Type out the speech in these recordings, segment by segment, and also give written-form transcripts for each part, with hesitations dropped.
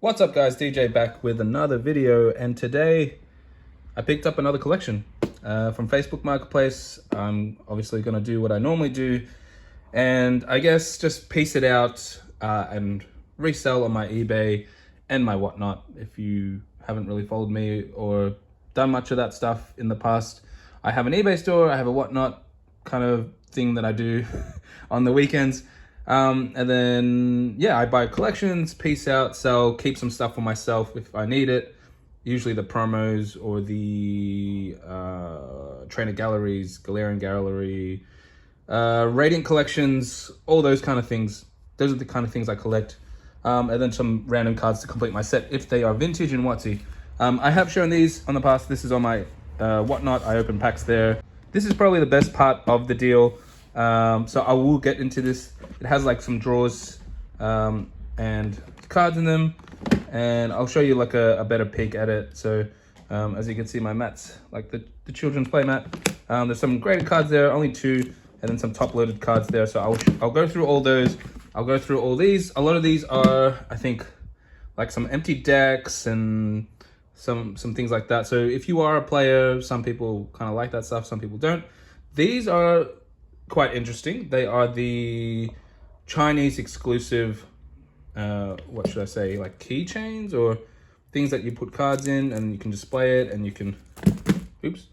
What's up guys, DJ back with another video, and today I picked up another collection from Facebook Marketplace. I'm obviously going to do what I normally do and I guess just piece it out and resell on my eBay and my whatnot. If you haven't really followed me or done much of that stuff in the past, I have an eBay store, I have a whatnot kind of thing that I do on the weekends. And then, yeah, I buy collections, piece out, sell, keep some stuff for myself if I need it. Usually the promos or the trainer galleries, Galarian Gallery, Radiant collections, all those kind of things. Those are the kind of things I collect. And then some random cards to complete my set if they are vintage and whatsy. I have shown these on the past. This is on my whatnot. I open packs there. This is probably the best part of the deal. So I will get into this. It has like some drawers and cards in them, and I'll show you like a better peek at it. So as you can see, my mats, like the children's play mat, there's some graded cards there, only 2, and then some top loaded cards there. So I'll go through all those. I'll go through all these. A lot of these are, I think, like some empty decks and some things like that. So if you are a player, some people kind of like that stuff, some people don't. These are quite interesting. They are the Chinese exclusive, what should I say, like keychains or things that you put cards in and you can display it and you can, oops,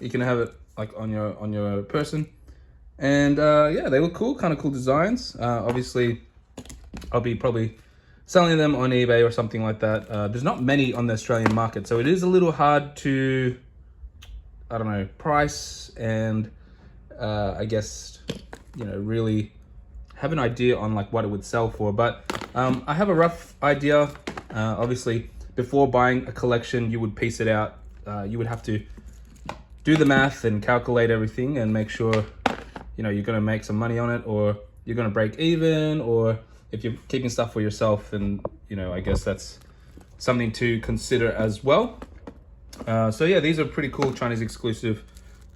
you can have it like on your person. And yeah, they look cool, kind of cool designs. Obviously, I'll be probably selling them on eBay or something like that. There's not many on the Australian market, so it is a little hard to, I don't know, price and I guess, you know, really have an idea on like what it would sell for. But I have a rough idea. Obviously, before buying a collection, you would piece it out. You would have to do the math and calculate everything and make sure, you know, you're going to make some money on it, or you're going to break even, or if you're keeping stuff for yourself, then, you know, I guess that's something to consider as well. So yeah, these are pretty cool Chinese exclusive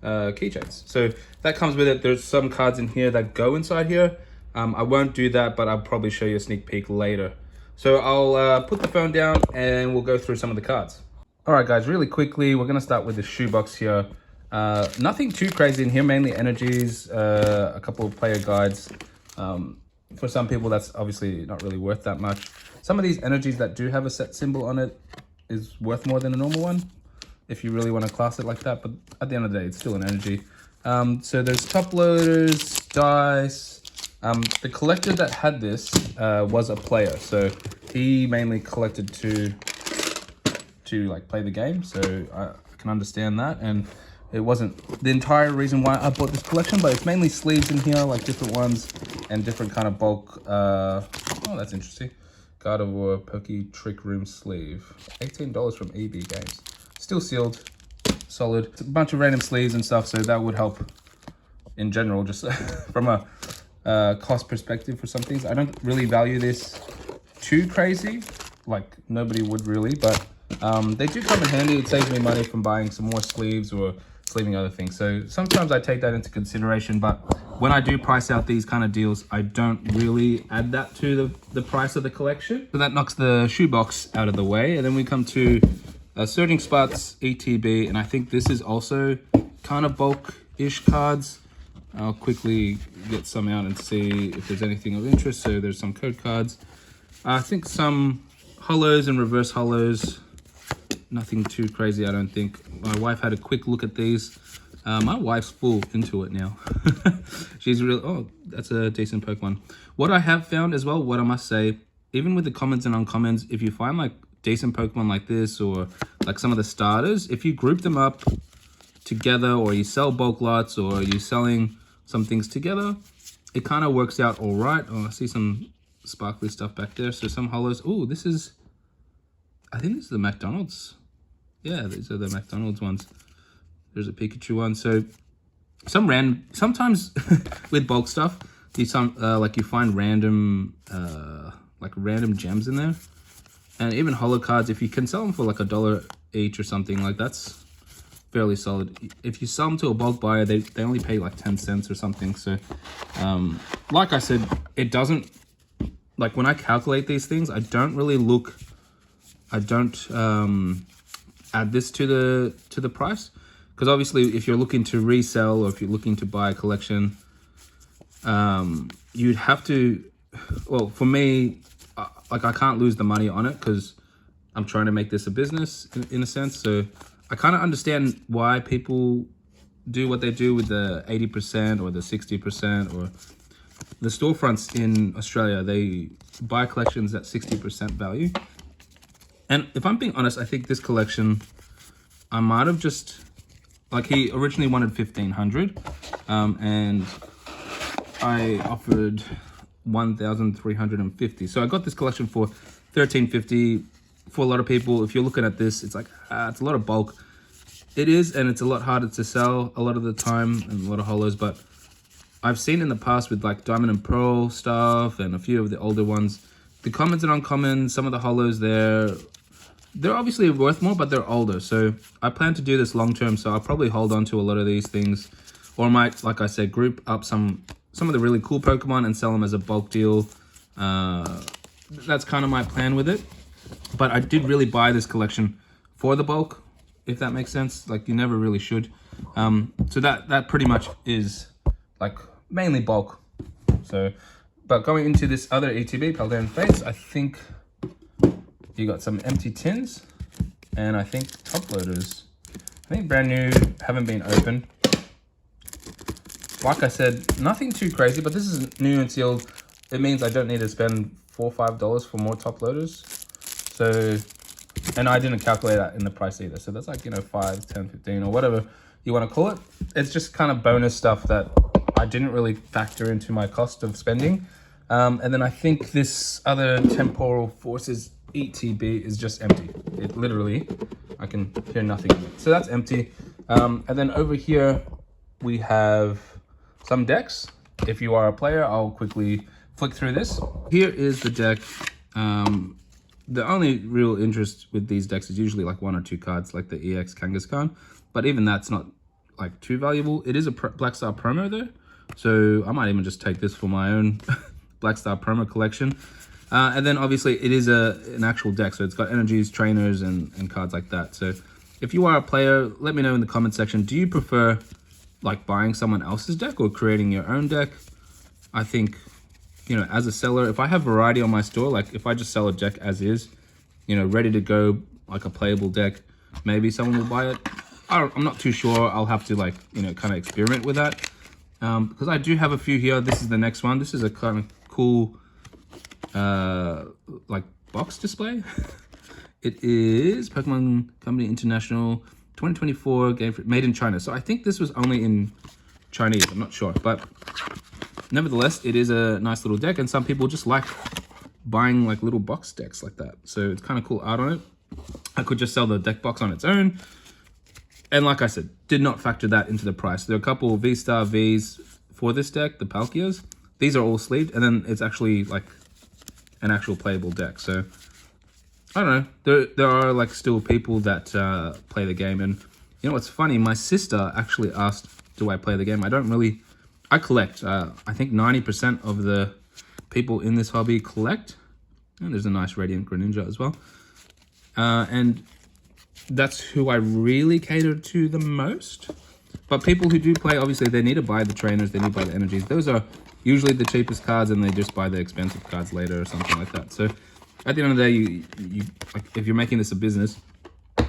keychains. So that comes with it. There's some cards in here that go inside here. I won't do that, but I'll probably show you a sneak peek later. So I'll put the phone down and we'll go through some of the cards. All right, guys, really quickly, we're gonna start with the shoebox here. Nothing too crazy in here, mainly energies, a couple of player guides. For some people, that's obviously not really worth that much. Some of these energies that do have a set symbol on it is worth more than a normal one, if you really want to class it like that. But at the end of the day, it's still an energy. So there's top loaders, dice. The collector that had this was a player, so he mainly collected to like play the game. So I can understand that, and it wasn't the entire reason why I bought this collection, but it's mainly sleeves in here, like different ones and different kind of bulk. Oh, that's interesting. God of War Poke Trick Room sleeve, $18 from EB Games. Still sealed, solid. It's a bunch of random sleeves and stuff, so that would help in general, just from a cost perspective for some things. I don't really value this too crazy, like nobody would really, but they do come in handy. It saves me money from buying some more sleeves or sleeving other things. So sometimes I take that into consideration, but when I do price out these kind of deals, I don't really add that to the price of the collection. So that knocks the shoebox out of the way, and then we come to Surging Spots, ETB, and I think this is also kind of bulk-ish cards. I'll quickly get some out and see if there's anything of interest. So there's some code cards. I think some hollows and reverse hollows. Nothing too crazy, I don't think. My wife had a quick look at these. My wife's full into it now. She's really, oh, that's a decent Pokemon. What I have found as well, what I must say, even with the commons and uncommons, if you find like decent Pokemon like this, or like some of the starters, if you group them up together, or you sell bulk lots, or you're selling some things together, it kind of works out all right. Oh, I see some sparkly stuff back there. So some hollows. Oh, this is, I think this is the McDonald's. Yeah, these are the McDonald's ones. There's a Pikachu one. So sometimes with bulk stuff, you like you find random like random gems in there, and even hollow cards. If you can sell them for like $1 each or something, like that's fairly solid. If you sell them to a bulk buyer, they only pay like 10 cents or something. So like I said, it doesn't like when I calculate these things, I don't add this to the price, because obviously if you're looking to resell or if you're looking to buy a collection, you'd have to, well, for me, like I can't lose the money on it because I'm trying to make this a business in a sense. So I kind of understand why people do what they do with the 80% or the 60%, or the storefronts in Australia, they buy collections at 60% value. And if I'm being honest, I think this collection, I might have just, like he originally wanted 1,500, and I offered 1,350. So I got this collection for 1,350. For a lot of people, if you're looking at this, it's like, it's a lot of bulk. It is, and it's a lot harder to sell a lot of the time, and a lot of holos, but I've seen in the past with like Diamond and Pearl stuff and a few of the older ones, the commons and uncommons, some of the holos they're obviously worth more, but they're older. So I plan to do this long term, so I'll probably hold on to a lot of these things, or I might, like I said, group up some of the really cool Pokemon and sell them as a bulk deal. That's kind of my plan with it. But I did really buy this collection for the bulk, if that makes sense. Like, you never really should. So that pretty much is like mainly bulk. So, but going into this other ETB, Paldean Fates, I think you got some empty tins, and I think top loaders. I think brand new, haven't been opened. Like I said, nothing too crazy, but this is new and sealed. It means I don't need to spend $4 or $5 for more top loaders. So, and I didn't calculate that in the price either. So that's like, you know, 5, 10, 15 or whatever you want to call it. It's just kind of bonus stuff that I didn't really factor into my cost of spending. And then I think this other Temporal Forces ETB is just empty. It literally, I can hear nothing in it. So that's empty. And then over here, we have some decks. If you are a player, I'll quickly flick through this. Here is the deck. The only real interest with these decks is usually like 1 or 2 cards, like the EX Kangaskhan, but even that's not like too valuable. It is a Black Star promo though, so I might even just take this for my own Black Star promo collection. And then obviously it is an actual deck, so it's got energies, trainers, and cards like that. So if you are a player, let me know in the comment section, do you prefer like buying someone else's deck or creating your own deck? I think, you know, as a seller, if I have variety on my store, like if I just sell a deck as is, you know, ready to go, like a playable deck, maybe someone will buy it. I'm not too sure. I'll have to like, you know, kind of experiment with that. Because I do have a few here. This is the next one. This is a kind of cool, like box display. It is Pokemon Company International 2024 game made in China. So I think this was only in Chinese. I'm not sure, but nevertheless, it is a nice little deck, and some people just like buying like little box decks like that. So it's kind of cool art on it. I could just sell the deck box on its own. And like I said, did not factor that into the price. There are a couple of V-Star Vs for this deck, the Palkias. These are all sleeved, and then it's actually like an actual playable deck. So I don't know. There are like still people that play the game. And you know what's funny? My sister actually asked, do I play the game? I collect. I think 90% of the people in this hobby collect. And there's a nice Radiant Greninja as well. And that's who I really cater to the most. But people who do play, obviously, they need to buy the trainers, they need to buy the energies. Those are usually the cheapest cards, and they just buy the expensive cards later or something like that. So at the end of the day, you like, if you're making this a business,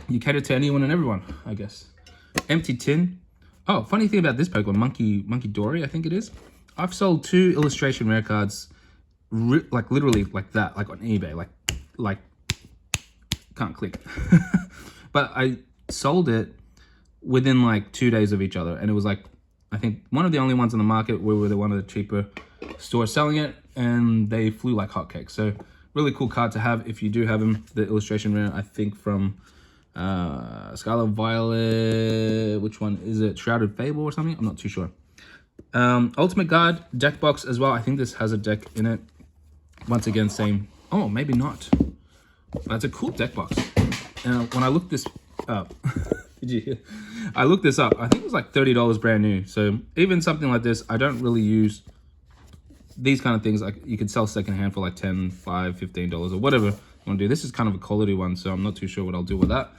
you cater to anyone and everyone, I guess. Empty tin. Oh, funny thing about this Pokemon, Monkey Dory, I think it is. I've sold 2 illustration rare cards, like literally like that, like on eBay, like can't click. But I sold it within like 2 days of each other, and it was like, I think one of the only ones on the market where we were one of the cheaper stores selling it, and they flew like hotcakes. So really cool card to have if you do have them. The illustration rare, I think from Scarlet Violet, which one is it? Shrouded Fable or something? I'm not too sure. Ultimate Guard deck box as well. I think this has a deck in it. Once again, same. Oh, maybe not. That's a cool deck box. When I looked this up, did you hear? I looked this up. I think it was like $30 brand new. So even something like this, I don't really use these kind of things, like you could sell secondhand for like $10, $5, $15 or whatever you want to do. This is kind of a quality one, so I'm not too sure what I'll do with that.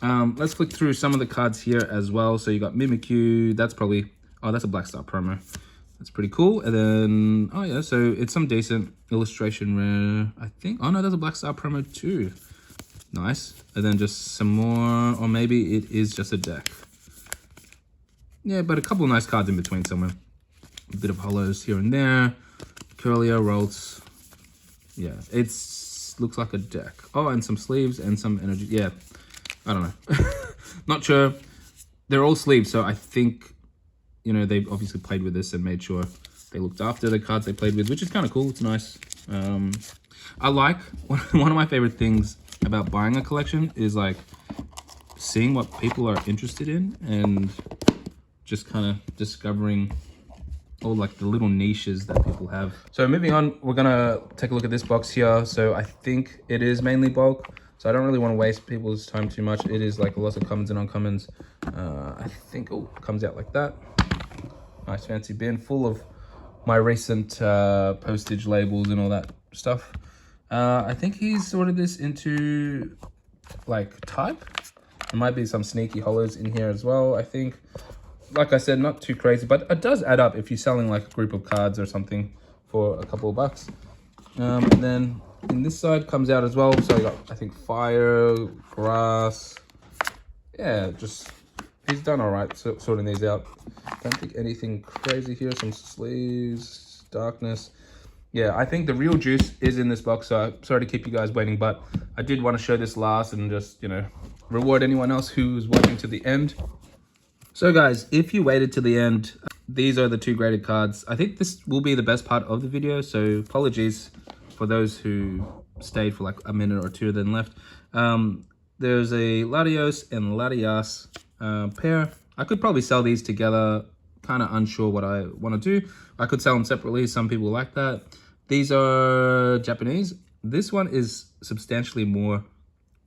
Let's flick through some of the cards here as well. So you got Mimikyu. That's probably, oh, that's a Black Star promo. That's pretty cool. And then, oh yeah, so it's some decent illustration rare, I think. Oh no, there's a Black Star promo too. Nice. And then just some more, or maybe it is just a deck. Yeah, but a couple of nice cards in between somewhere. A bit of hollows here and there. Curlier, Rolls. Yeah, it's looks like a deck. Oh, and some sleeves and some energy. Yeah, I don't know. Not sure. They're all sleeves, so I think, you know, they've obviously played with this and made sure they looked after the cards they played with, which is kind of cool. It's nice. I like, one of my favorite things about buying a collection is like seeing what people are interested in and just kind of discovering all like the little niches that people have. So moving on, we're gonna take a look at this box here. So I think it is mainly bulk, so I don't really want to waste people's time too much. It is like lots of commons and uncommons. I think it comes out like that. Nice fancy bin full of my recent postage labels and all that stuff. I think he's sorted this into like type. There might be some sneaky hollows in here as well, I think. Like I said, not too crazy, but it does add up if you're selling like a group of cards or something for a couple of bucks. And then in this side comes out as well. So you got, I think, fire, grass. Yeah, just he's done all right sorting these out. Don't think anything crazy here. Some sleeves, darkness. Yeah, I think the real juice is in this box. So I'm sorry to keep you guys waiting, but I did want to show this last and just, you know, reward anyone else who's watching to the end. So guys, if you waited to the end, these are the two graded cards. I think this will be the best part of the video, so apologies for those who stayed for like a minute or two then left. There's a Latios and Latias pair. I could probably sell these together, kind of unsure what I want to do. I could sell them separately, some people like that. These are Japanese. This one is substantially more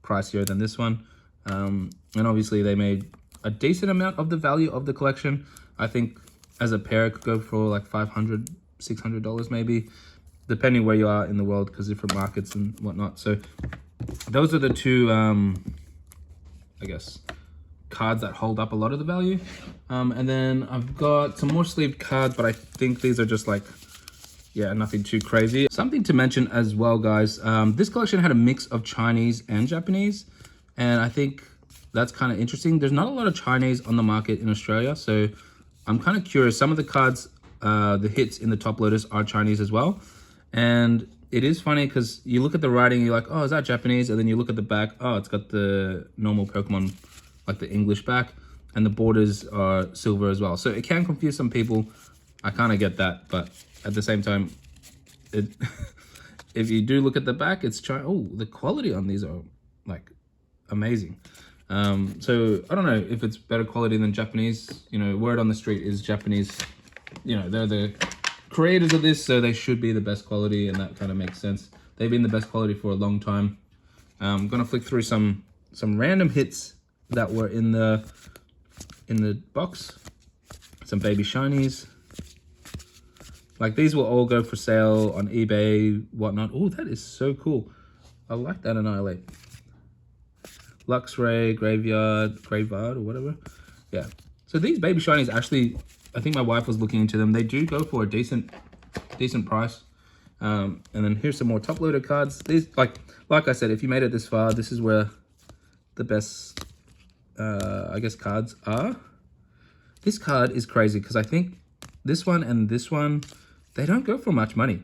pricier than this one. And obviously they made a decent amount of the value of the collection. I think as a pair it could go for like $500, $600 maybe, depending where you are in the world, because different markets and whatnot. So those are the two, I guess, cards that hold up a lot of the value. And then I've got some more sleeved cards, but I think these are just like, yeah, nothing too crazy. Something to mention as well, guys. This collection had a mix of Chinese and Japanese, and I think that's kind of interesting. There's not a lot of Chinese on the market in Australia, so I'm kind of curious. Some of the cards, the hits in the top loaders are Chinese as well. And it is funny because you look at the writing, you're like, oh, is that Japanese? And then you look at the back, oh, it's got the normal Pokemon, like the English back, and the borders are silver as well. So it can confuse some people. I kind of get that, but at the same time, if you do look at the back, it's China. Oh, the quality on these are like amazing. So I don't know if it's better quality than Japanese. You know, word on the street is Japanese, you know, they're the creators of this, so they should be the best quality, and that kind of makes sense. They've been the best quality for a long time. I'm gonna flick through some random hits that were in the box. Some baby shinies. Like these will all go for sale on eBay, whatnot. Oh, that is so cool. I like that Annihilate. Luxray, Graveyard, or whatever. Yeah. So these baby shinies actually, I think my wife was looking into them. They do go for a decent price. And then here's some more top loader cards. These, like I said, if you made it this far, this is where the best, I guess, cards are. This card is crazy because I think this one and this one, they don't go for much money.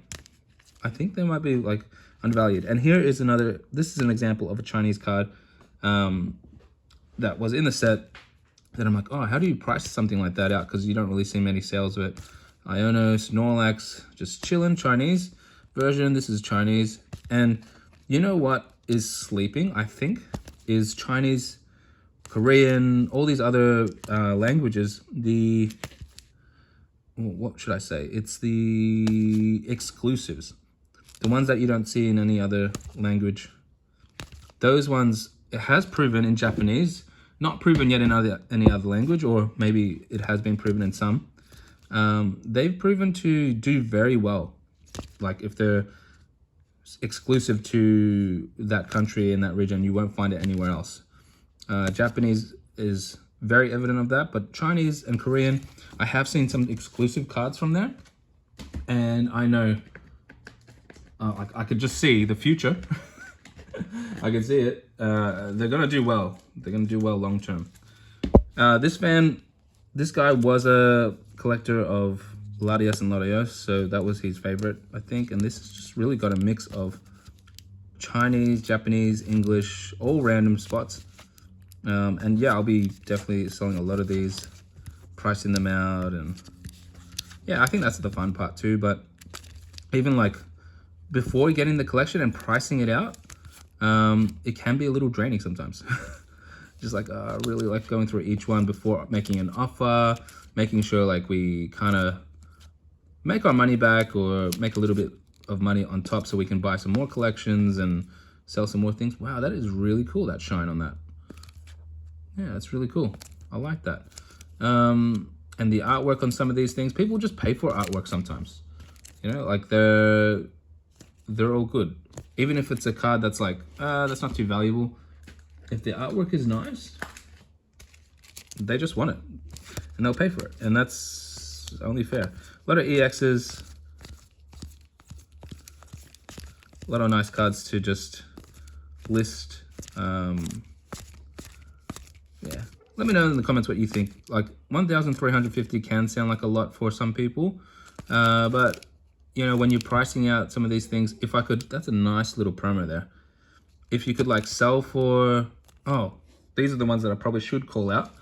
I think they might be like undervalued. And here is another, this is an example of a Chinese card that was in the set that I'm like, oh, how do you price something like that out? Because you don't really see many sales of it. Iono, Snorlax, just chilling, Chinese version. This is Chinese. And you know what is sleeping, I think, is Chinese, Korean, all these other languages. What should I say? It's the exclusives. The ones that you don't see in any other language. Those ones, it has proven in Japanese, not proven yet in any other language, or maybe it has been proven in some. They've proven to do very well like if they're exclusive to that country in that region, you won't find it anywhere else. Japanese is very evident of that, but Chinese and Korean, I have seen some exclusive cards from there, and I know, I could just see the future. I can see it. They're gonna do well. They're gonna do well long term. This guy was a collector of Latias and Latios, so that was his favorite, I think. And this has just really got a mix of Chinese, Japanese, English, all random spots. And yeah, I'll be definitely selling a lot of these, pricing them out, and yeah, I think that's the fun part too. But even like before getting the collection and pricing it out, it can be a little draining sometimes. Just like I really like going through each one before making an offer, making sure like we kind of make our money back or make a little bit of money on top so we can buy some more collections and sell some more things. Wow, that is really cool, that shine on that. Yeah, that's really cool. I like that. And the artwork on some of these things, people just pay for artwork sometimes. You know, like they're all good. Even if it's a card that's like, that's not too valuable. If the artwork is nice, they just want it. And they'll pay for it. And that's only fair. A lot of EXs. A lot of nice cards to just list. Yeah. Let me know in the comments what you think. Like 1,350 can sound like a lot for some people. But you know, when you're pricing out some of these things, if I could, that's a nice little promo there. If you could like sell for, oh, these are the ones that I probably should call out.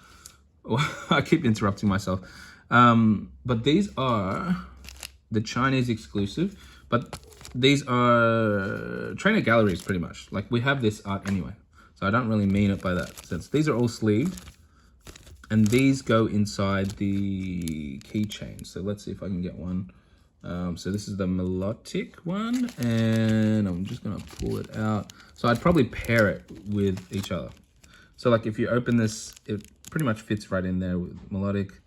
I keep interrupting myself. But these are the Chinese exclusive, but these are trainer galleries pretty much. Like we have this art anyway. So I don't really mean it by that sense. These are all sleeved and these go inside the keychain. So let's see if I can get one. So this is the melodic one, and I'm just gonna pull it out. So I'd probably pair it with each other. So like if you open this, it pretty much fits right in there with melodic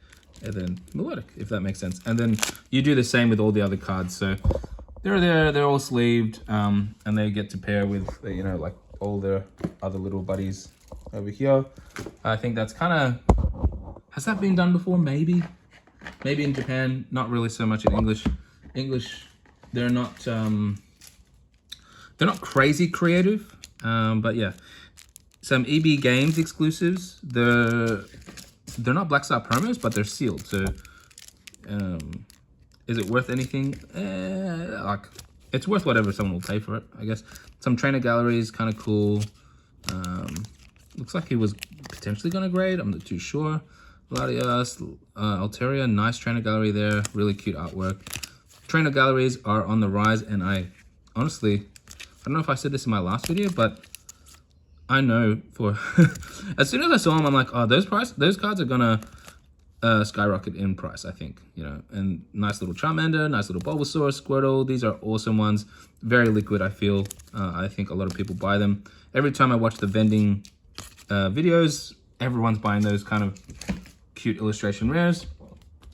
and then melodic, if that makes sense. And then you do the same with all the other cards. So they're there, they're all sleeved, and they get to pair with, you know, like all their other little buddies over here. I think that's kind of, has that been done before? Maybe in Japan, not really so much in English. They're not crazy creative, but yeah, some EB Games exclusives. They're not Black Star promos, but they're sealed. So, is it worth anything? Like it's worth whatever someone will pay for it, I guess. Some trainer galleries, kind of cool. Looks like he was potentially gonna grade. I'm not too sure. Latias, Alteria, nice trainer gallery there. Really cute artwork. Trainer galleries are on the rise, and I honestly, I don't know if I said this in my last video, but I know for as soon as I saw them, I'm like, oh, those cards are gonna skyrocket in price, I think, you know. And nice little Charmander, nice little Bulbasaur, Squirtle. These are awesome ones. Very liquid, I feel. I think a lot of people buy them. Every time I watch the vending videos, everyone's buying those kind of cute illustration rares.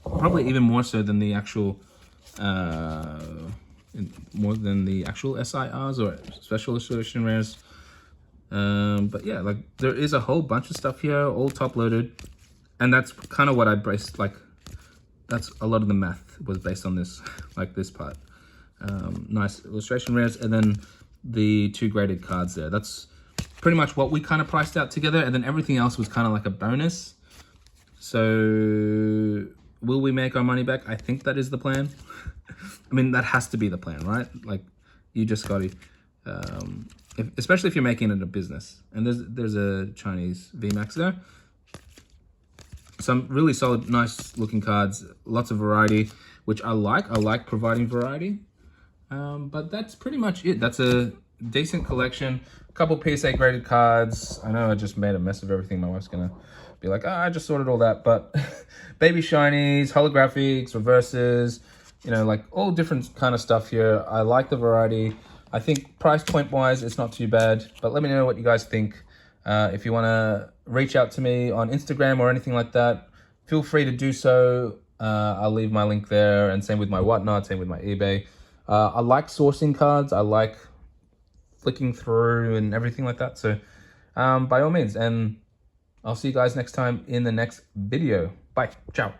Probably even more so than the actual SIRs or special illustration rares. But yeah, like there is a whole bunch of stuff here, all top loaded, and that's kind of what I based, like that's a lot of the math was based on this, like this part. Nice illustration rares, and then the 2 graded cards there. That's pretty much what we kind of priced out together, and then everything else was kind of like a bonus. So will we make our money back? I think that is the plan. I mean, that has to be the plan, right? Like you just got to, especially if you're making it a business. And there's a Chinese VMAX there. Some really solid, nice looking cards, lots of variety, which I like. I like providing variety. But that's pretty much it. That's a decent collection. A couple PSA graded cards. I know I just made a mess of everything. My wife's gonna be like, I just sorted all that. But baby shinies, holographics, reverses, you know, like all different kind of stuff here. I like the variety. I think price point wise, it's not too bad. But let me know what you guys think. If you want to reach out to me on Instagram or anything like that, feel free to do so. I'll leave my link there, and same with my whatnot, same with my eBay. I like sourcing cards. I like flicking through and everything like that. So by all means, and I'll see you guys next time in the next video. Bye. Ciao.